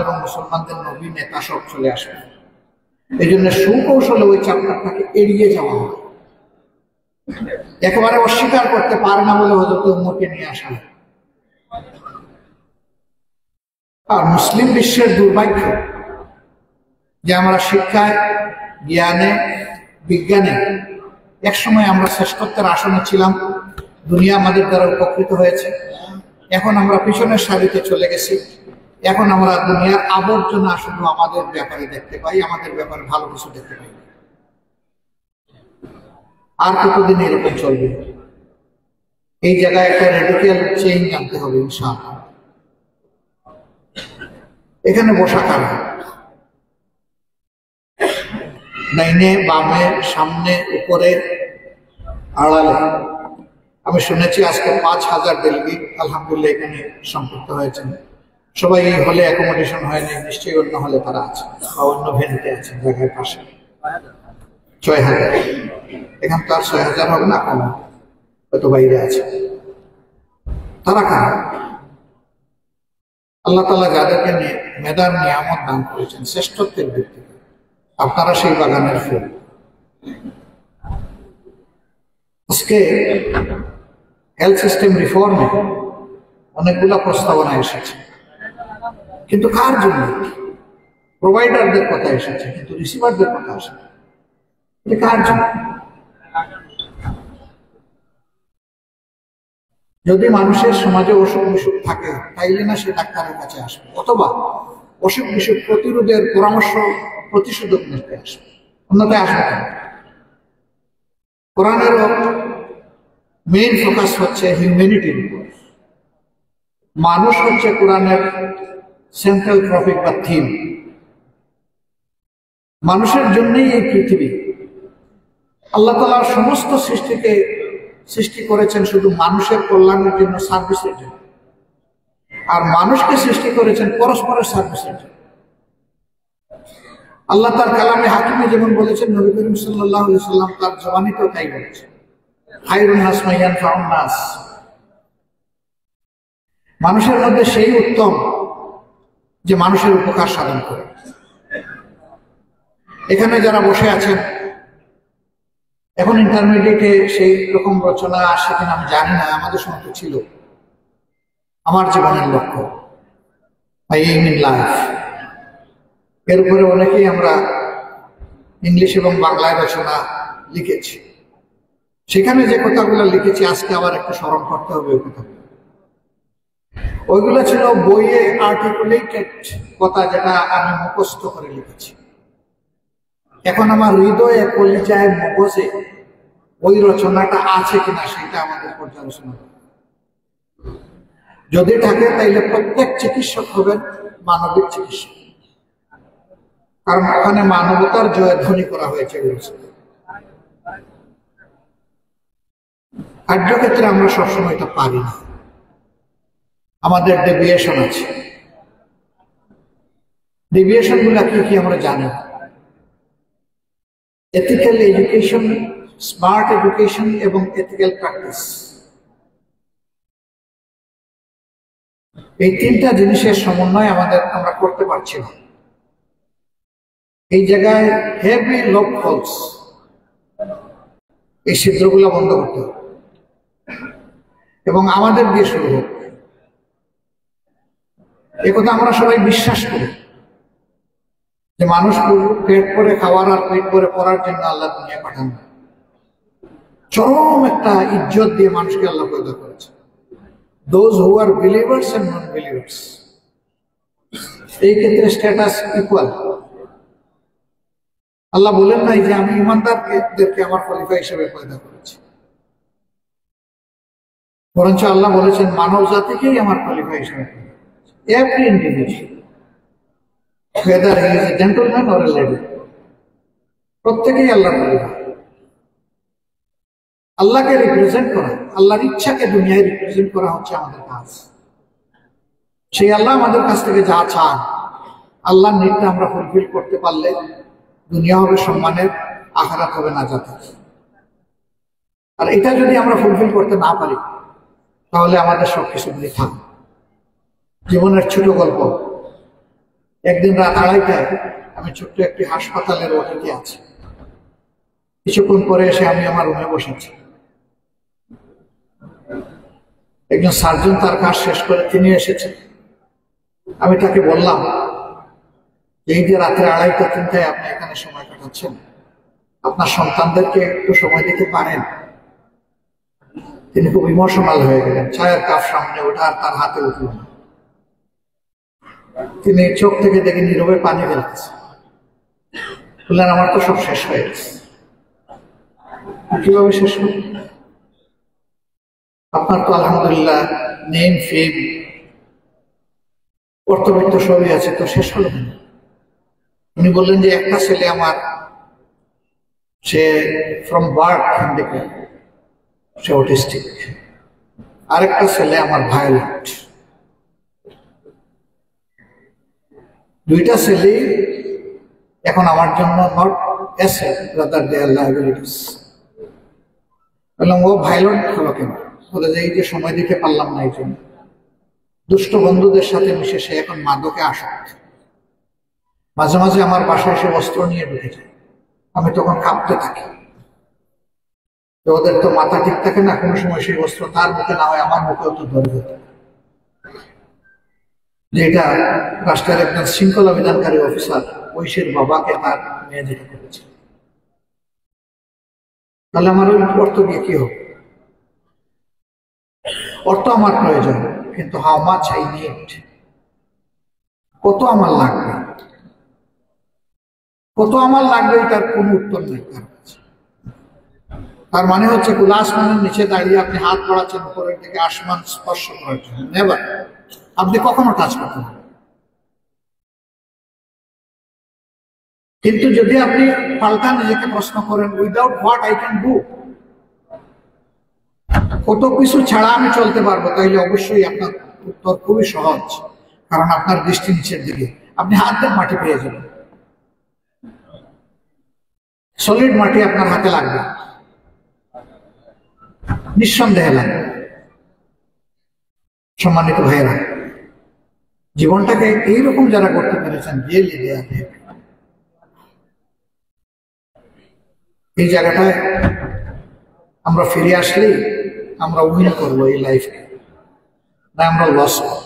এবং মুসলমানদের নবী নেতা সব চলে আসবে। এই জন্য সুকৌশলে ওই চ্যাপ্টারটাকে এড়িয়ে যাওয়া হয়। একেবারে অস্বীকার করতে পারে না বলে হযরত উমরকে নিয়ে আসা হয়। আর মুসলিম বিশ্বের দুর্ভাগ্য যে আমরা শিক্ষায়, জ্ঞানে, বিজ্ঞানে একসময় আমরা শ্রেষ্ঠত্বের আসনে ছিলাম, দুনিয়া আমাদের দ্বারা উপকৃত হয়েছে। এখন আমরা পিছনের সারিতে চলে গেছি। এখন আমরা দুনিয়ার আবর্জনা শুধু আমাদের ব্যাপারে দেখতে পাই, আমাদের ব্যাপারে ভালো কিছু দেখতে পাই। আর কতদিন এরকম চলবে? এই জায়গায় একটা রেডিক্যাল চেঞ্জ আনতে হবে ইনশাআল্লাহ। এখানে বসা কারা? ডাইনে, বামে, সামনে, উপরে, আড়ালে। আমি শুনেছি আজকে 5000 ডেলিগেট আলহামদুলিল্লাহ এখানে সম্পৃক্ত হয়েছেন। সবাই এই হলে অ্যাকোমোডেশন হয়নি, নিশ্চয়ই অন্য হলে তারা আছে বা অন্য ভেন্যুতে আছে, জায়গার পাশে। 6000। এখান তো আর 6000 হবে না, কম হয়তো বাইরে আছে। তারা কারা? আল্লাহ তাআলা যাদেরকে মেধার নিয়ামত দান করেছেন শ্রেষ্ঠত্বের ভিত্তিতে, আপনারা সেই বাগানের ফুল। আজকে হেলথ সিস্টেম রিফর্মে অনেকগুলো প্রস্তাবনা এসেছে, কিন্তু কার জন্য? প্রোভাইডারদের কথা এসেছে, কিন্তু রিসিভারদের কথা আসেনি। এটা কার জন্য? যদি মানুষের সমাজে অসুখ বিসুখ থাকে তাইলে না সে ডাক্তারের কাছে আসবে, অথবা অসুখ বিসুখ প্রতিরোধের পরামর্শ প্রতিষেধক নিতে আসবে, অন্যথায় আসবে কেন? কোরআনেরও মেইন ফোকাস হচ্ছে হিউম্যানিটির উপর। মানুষ হচ্ছে কোরআনের সেন্ট্রাল টপিক বা থিম। মানুষের জন্যই এই পৃথিবী। আল্লাহ তাআলা সমস্ত সৃষ্টিকে সৃষ্টি করেছেন শুধু মানুষের কল্যাণের জন্য, সার্ভিসের জন্য। আর মানুষকে সৃষ্টি করেছেন পরস্পরের সার্ভিসের জন্য। আল্লাহ তার কালামে হাকিমে যেমন বলেছেন, নবী করিম সাল্লাল্লাহু আলাইহি সাল্লাম তার জবানিতেও তাই বলেছেন, খায়রুন নাস মান ইয়ানফাউন নাস। মানুষের মধ্যে সেই উত্তম যে মানুষের উপকার সাধন করে। এখানে যারা বসে আছেন, এখন ইন্টারমিডিয়েটে সেই রকম রচনা আসে কিনা আমি জানি না, আমাদের সময় ছিল আমার জীবনের লক্ষ্য, মাই এইম ইন লাইফ। এর উপরে অনেকেই আমরা ইংলিশ এবং বাংলায় রচনা লিখেছি। সেখানে যে কথাগুলো লিখেছি আজকে আবার একটু স্মরণ করতে হবে ওই কথাগুলো। ওইগুলো ছিল বইয়ে আর্টিকুলেটেড কথা, যেটা আমি মুখস্থ করে লিখেছি। এখন আমার হৃদয়ে, কলিজায়, মগজে ওই রচনাটা আছে কিনা সেটা আমাদের পর্যালোচনা করতে। যদি থাকে তাইলে প্রত্যেক চিকিৎসক হবেন মানবিক চিকিৎসক, কারণ ওখানে মানবতার জয়ধ্বনি করা হয়েছে। কার্যক্ষেত্রে আমরা সবসময় এটা পারি না, আমাদের ডেভিয়েশন আছে। ডেভিয়েশন গুলা কি কি আমরা জানি? এথিক্যাল এডুকেশন, স্মার্ট এডুকেশন এবং এথিক্যাল প্র্যাকটিস, এই তিনটা জিনিসের সমন্বয় আমরা করতে পারছি না। এই জায়গায় হেভি লক হোলস, এই ছিদ্রগুলো বন্ধ করতে হবে এবং আমাদের দিয়ে শুরু হোক। একথা আমরা সবাই বিশ্বাস করি যে মানুষ পেট করে খাওয়ার আর পেট করে পড়ার জন্য আল্লাহ দুনিয়া পাঠান। চরম একটা ইজ্জত দিয়ে মানুষকে আল্লাহ পয়দা করেছে, those who are believers and non-believers। এই ক্ষেত্রে স্ট্যাটাস ইকুয়াল। আল্লাহ বলেন নাই যে আমি ইমানদারদেরকে আমার খলিফা হিসেবে পয়দা করেছি, বরঞ্চ আল্লাহ বলেছেন মানব জাতিকেই আমার খলিফা হিসেবে পয়দা করেছি। Every individual, whether he is a gentleman or a lady, প্রত্যেকেই আল্লাহর খলিফা। আল্লাহকে রিপ্রেজেন্ট করা, আল্লাহর ইচ্ছাকে দুনিয়ায় রিপ্রেজেন্ট করা হচ্ছে আমাদের কাজ। সেই আল্লাহ আমাদের কাছ থেকে যা চান, আল্লাহর নির্দেশ আমরা ফুলফিল করতে পারলে দুনিয়া হবে সম্মানের, আখিরাত হবে নাজাতের। আর এটা যদি আমরা ফুলফিল করতে না পারি তাহলে আমাদের সবকিছু বৃথা। জীবনের ছোট গল্প, একদিন রাত 2:30টায় আমি ছোট্ট একটি হাসপাতালের ওটিতে আছি। কিছুক্ষণ পরে এসে আমি আমার রুমে বসেছি। একজন সার্জন তার কাজ শেষ করে তিনি এসেছেন। আমি তাকে বললাম, এই যে রাত্রে 2:30-3টায় আপনি এখানে সময় কাটাচ্ছেন, আপনার সন্তানদেরকে একটু সময় দিতে পারেন? তিনি খুব ইমোশনাল হয়ে গেলেন। চায়ের কাপ সামনে ওঠা আর তার হাতে উঠল না। তিনি চোখ থেকে দেখে নীরবে পানি ফেলতেছে। বললেন, আমার তো সব শেষ হয়ে গেছে। কিভাবে শেষ হল? আপনার তো আলহামদুলিল্লাহ নেম, ফেম, অর্থবিত্ত সবই আছে, তো শেষ হলো কেন? উনি বললেন যে একটা ছেলে আমার, সে ফ্রম বার্থ হ্যান্ডিক্যাপ, সে অটিস্টিক। আরেকটা ছেলে আমার ভায়োলেন্ট। দুইটা ছেলে এখন আমার জন্য not asset, rather they are liabilities. বললাম, ও ভায়োলেন্ট হলো কেন? বলে যে এই যে সময় দিতে পারলাম না, এই জন্য। দুষ্ট বন্ধুদের সাথে মিশে সে এখন মাদকে আসক্ত। মাঝে মাঝে আমার বাসায় সে অস্ত্র নিয়ে ঢুকে যায়। আমি তখন কাঁপতে থাকি। ওদের তো মাথা ঠিক থাকে না, কোনো সময় সেই অস্ত্র তার মুখে না হয় আমার মুখেও তো ধরে যেত। যেটা রাষ্ট্রের একজন শৃঙ্খলা বিধানকারী অফিসার ঐশের বাবাকে তার মেয়ে যেটা করেছে। তাহলে আমার ওই অর্থ দিয়ে কি হবে? অর্থ আমার প্রয়োজন, কিন্তু হাউ মাচ আই নিড, কত আমার লাগবে, কত আমার লাগবে, এটার কোনো উত্তর নেই। তার মানে হচ্ছে খোলা আসমানের নিচে দাঁড়িয়ে আপনি হাত বাড়াচ্ছেন উপরের দিকে আসমান স্পর্শ করার জন্য, নেভার। আপনি কখনো টাচ করতে পারেন। কিন্তু যদি আপনি পাল্টা নিজেকে প্রশ্ন করেন, without what I can do, কত কিছু ছাড়া আমি চলতে পারবো, তাইলে অবশ্যই আপনার উত্তর খুবই সহজ। কারণ আপনার দৃষ্টি নিচের দিকে, আপনি হাত দিয়ে মাটি পেয়ে যাবেন। সলিড মাটি আপনার হাতে লাগবে, নিঃসন্দেহে লাগবে। সম্মানিত ভাইয়েরা, জীবনটাকে এইরকম যারা করতে পেরেছেন, রিয়েলি দে আর হ্যাপি। এই জায়গাটায় আমরা ফিরে আসলেই আমরা উইন করবো এই লাইফে, না আমরা লস করবো।